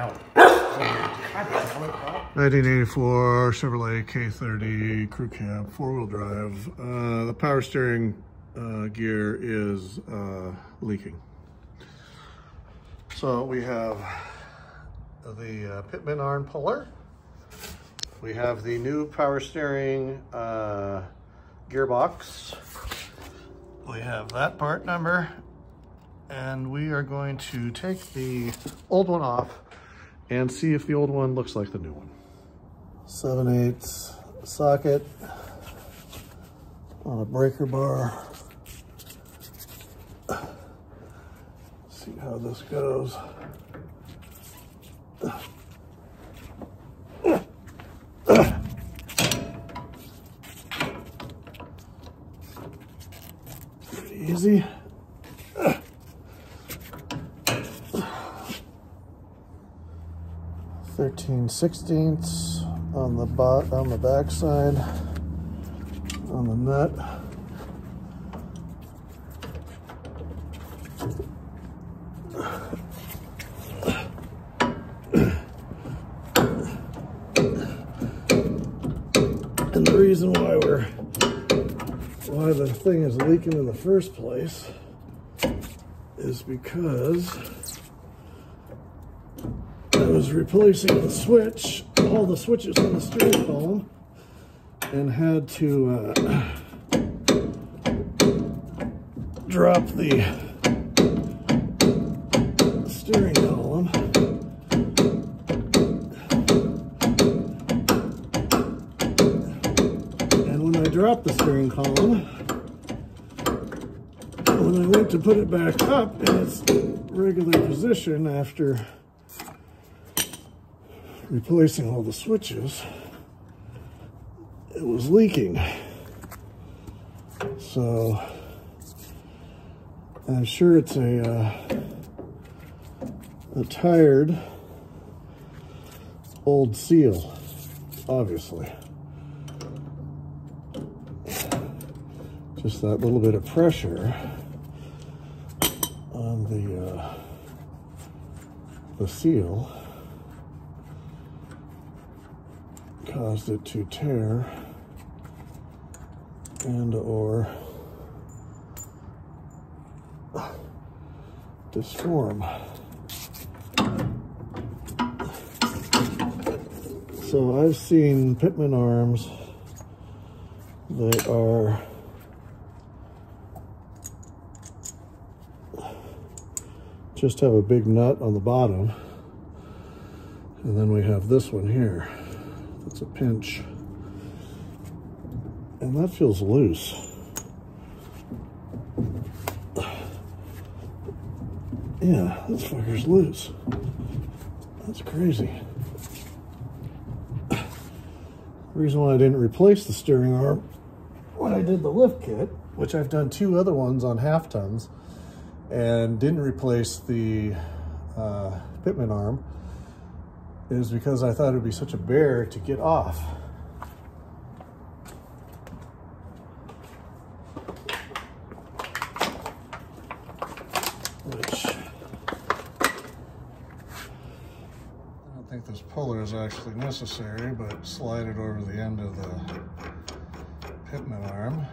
out. 1984 Chevrolet K30 Crew Cab, 4-wheel drive. The power steering gear is leaking. So we have the Pitman arm puller. We have the new power steering gearbox. We have that part number, and we are going to take the old one off and see if the old one looks like the new one. 7/8 socket on a breaker bar. See how this goes. Pretty easy. 13/16 on the back side on the nut. And the reason why the thing is leaking in the first place is because I was replacing the switch, all the switches on the steering column, and had to drop the steering column. And when I dropped the steering column, when I went to put it back up in its regular position after replacing all the switches, it was leaking. So I'm sure it's a tired old seal, obviously. Just that little bit of pressure on the seal caused it to tear and or disform. So I've seen Pitman arms that are just have a big nut on the bottom, and then we have this one here. It's a pinch, and that feels loose. Yeah, this fucker's loose. That's crazy. The reason why I didn't replace the steering arm when I did the lift kit, which I've done 2 other ones on half tons, and didn't replace the Pitman arm, is because I thought it would be such a bear to get off. Which, I don't think this puller is actually necessary, but slide it over the end of the Pitman arm,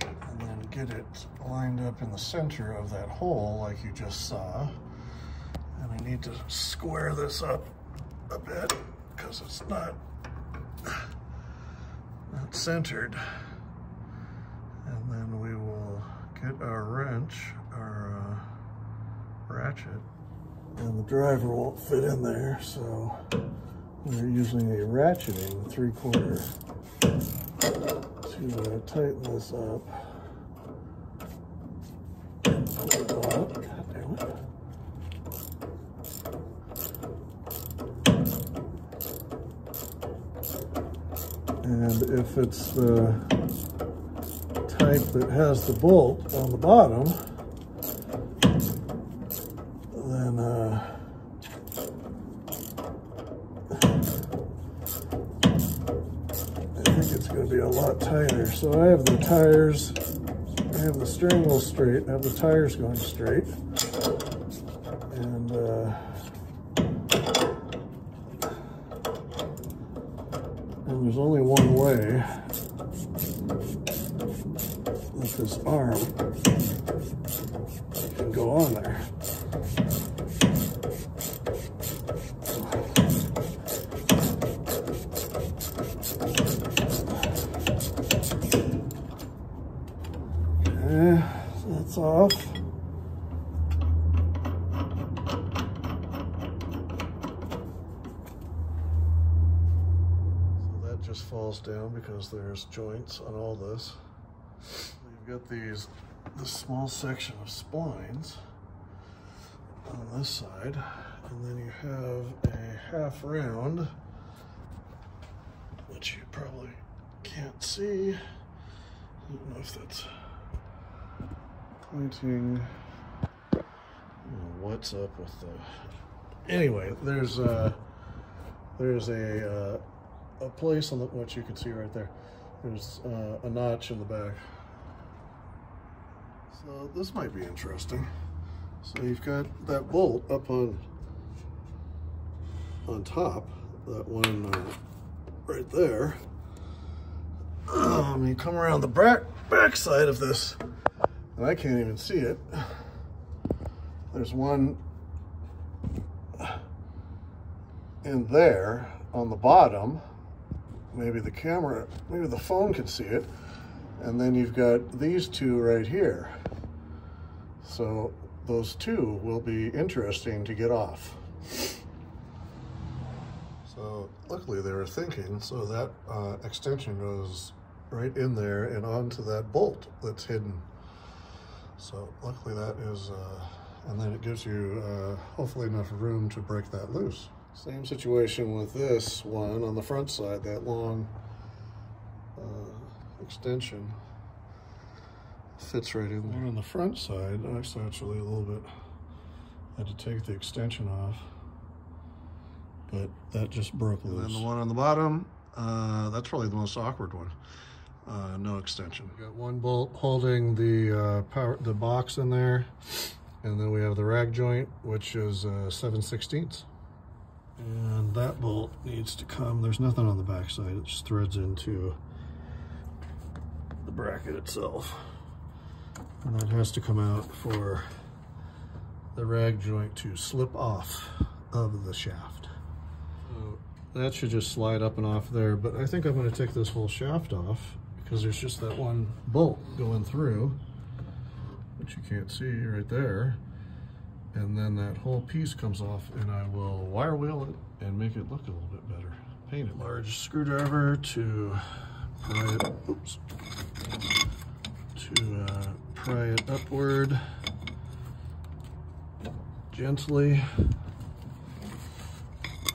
and then get it lined up in the center of that hole like you just saw. And I need to square this up a bit because it's not centered. And then we will get our wrench, our ratchet, and the driver won't fit in there, so we're using a ratcheting 3/4 to tighten this up. Pull it out. God damn it. And if it's the type that has the bolt on the bottom, then I think it's going to be a lot tighter. So I have the tires, I have the steering wheel straight, I have the tires going straight, and I And there's only one way with this arm can go on there. Okay, so that's off. Just falls down because there's joints on all this. You've got this small section of splines on this side, and then you have a half round, which you probably can't see. I don't know if that's pointing. I don't know what's up with the. Anyway, there's a place on what you can see right there. There's a notch in the back. So this might be interesting. So you've got that bolt up on top, that one right there. You come around the back side of this, and I can't even see it. There's one in there on the bottom. Maybe the camera, maybe the phone can see it. And then you've got these two right here. So those two will be interesting to get off. So luckily they were thinking, so that extension goes right in there and onto that bolt that's hidden. So luckily that is, and then it gives you hopefully enough room to break that loose. Same situation with this one on the front side, that long extension fits right in there. On the front side, actually a little bit, I had to take the extension off, but that just broke loose. And then the one on the bottom, that's probably the most awkward one. No extension. We got one bolt holding the box in there, and then we have the rag joint, which is 7/16. And that bolt needs to come. There's nothing on the back side. It just threads into the bracket itself. And that has to come out for the rag joint to slip off of the shaft. So that should just slide up and off there, but I think I'm going to take this whole shaft off because there's just that one bolt going through, which you can't see right there. And then that whole piece comes off, and I will wire wheel it and make it look a little bit better. Paint it. Large screwdriver to pry it. Oops. To pry it upward gently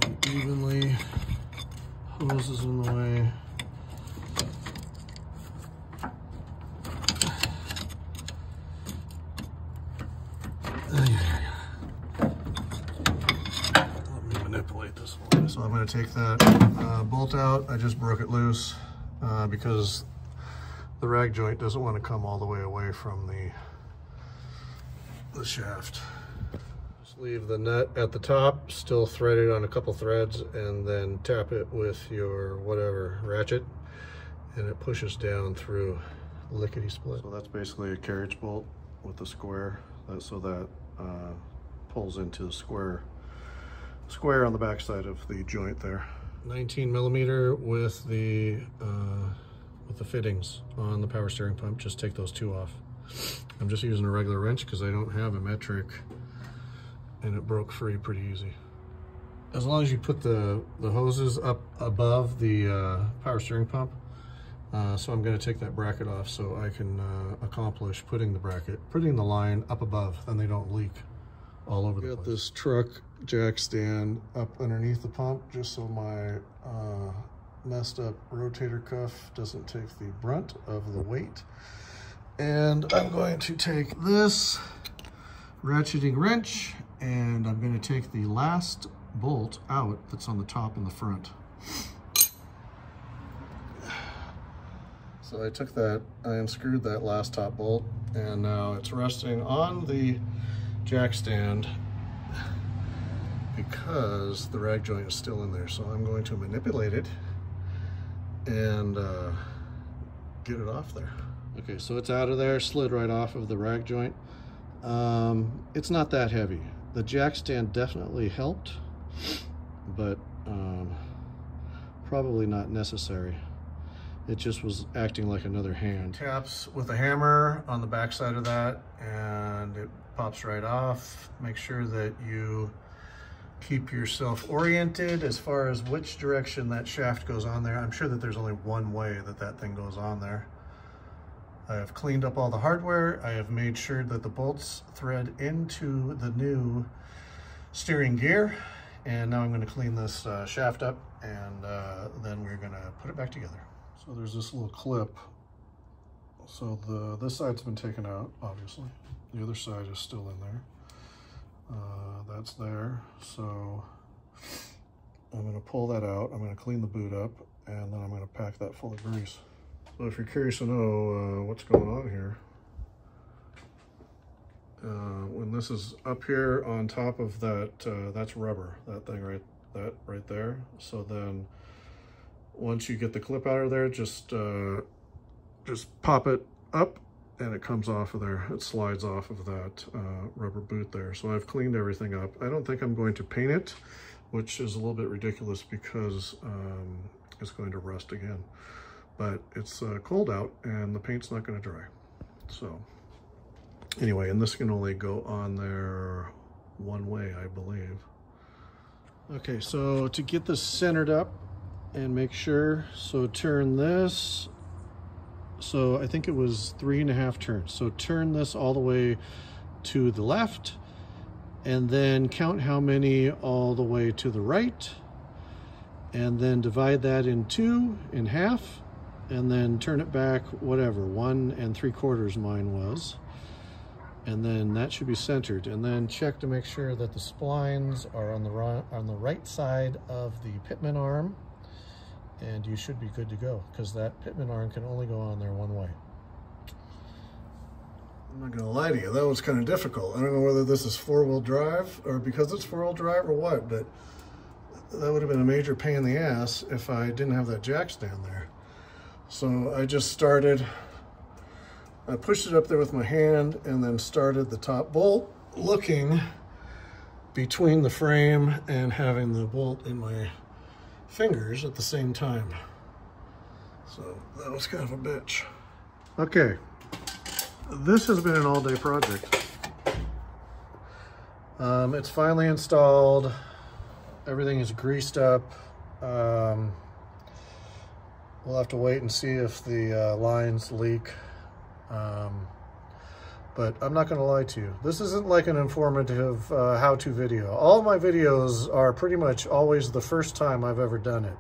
and evenly. Hose is in the way. So I'm going to take that bolt out. I just broke it loose because the rag joint doesn't want to come all the way away from the shaft. Just leave the nut at the top, still threaded on a couple threads, and then tap it with your whatever ratchet, and it pushes down through lickety split. So that's basically a carriage bolt with the square, so that pulls into the square on the back side of the joint there. 19mm with the fittings on the power steering pump. Just take those two off. I'm just using a regular wrench because I don't have a metric, and it broke free pretty easy. As long as you put the hoses up above the power steering pump, so I'm going to take that bracket off so I can accomplish putting the line up above, and they don't leak all over the place. Got this truck jack stand up underneath the pump just so my messed up rotator cuff doesn't take the brunt of the weight. And I'm going to take this ratcheting wrench, and I'm going to take the last bolt out that's on the top and the front. So I took that, I unscrewed that last top bolt, and now it's resting on the jack stand because the rag joint is still in there. So I'm going to manipulate it and get it off there. Okay, so it's out of there, slid right off of the rag joint. It's not that heavy. The jack stand definitely helped, but probably not necessary. It just was acting like another hand. Taps with a hammer on the back side of that and it pops right off. Make sure that you keep yourself oriented as far as which direction that shaft goes on there. I'm sure that there's only one way that that thing goes on there. I have cleaned up all the hardware. I have made sure that the bolts thread into the new steering gear. And now I'm going to clean this shaft up, and then we're going to put it back together. So there's this little clip. So this side's been taken out, obviously. The other side is still in there. That's there. So I'm going to pull that out. I'm going to clean the boot up, and then I'm going to pack that full of grease. So if you're curious to know what's going on here, when this is up here on top of that, that's rubber, that thing right there. So then once you get the clip out of there, just pop it up and it comes off of there. It slides off of that rubber boot there. So I've cleaned everything up. I don't think I'm going to paint it, which is a little bit ridiculous because it's going to rust again. But it's cold out and the paint's not going to dry. So anyway, and this can only go on there one way, I believe. Okay, so to get this centered up and make sure, so turn this. So I think it was 3.5 turns. So turn this all the way to the left and then count how many all the way to the right. And then divide that in half. And then turn it back, whatever, 1 3/4 mine was. And then that should be centered. And then check to make sure that the splines are on the right side of the pitman arm. And you should be good to go, because that pitman arm can only go on there one way. I'm not gonna lie to you, that was kind of difficult. I don't know whether this is 4-wheel drive or because it's 4-wheel drive or what, but that would have been a major pain in the ass if I didn't have that jack stand there. So I just started, I pushed it up there with my hand and then started the top bolt, looking between the frame and having the bolt in my fingers at the same time. So that was kind of a bitch. Okay, this has been an all-day project. It's finally installed. Everything is greased up. We'll have to wait and see if the lines leak. But I'm not going to lie to you. This isn't like an informative how-to video. All my videos are pretty much always the first time I've ever done it.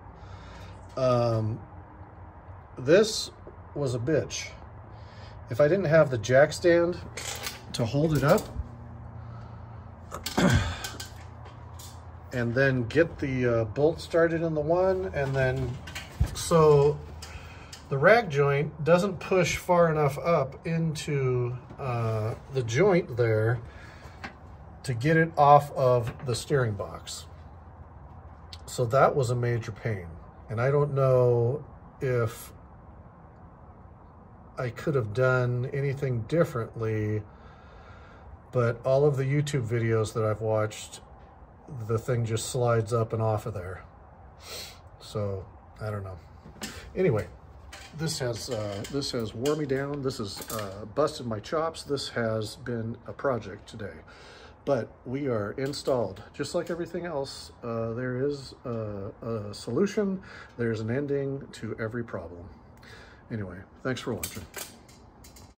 This was a bitch. If I didn't have the jack stand to hold it up and then get the bolt started in the one, and then so the rag joint doesn't push far enough up into the joint there to get it off of the steering box. So that was a major pain. And I don't know if I could have done anything differently, but all of the YouTube videos that I've watched, the thing just slides up and off of there. So I don't know. Anyway, this has worn me down. This has busted my chops. This has been a project today, but we are installed. Just like everything else, there is a solution. There's an ending to every problem. Anyway, thanks for watching.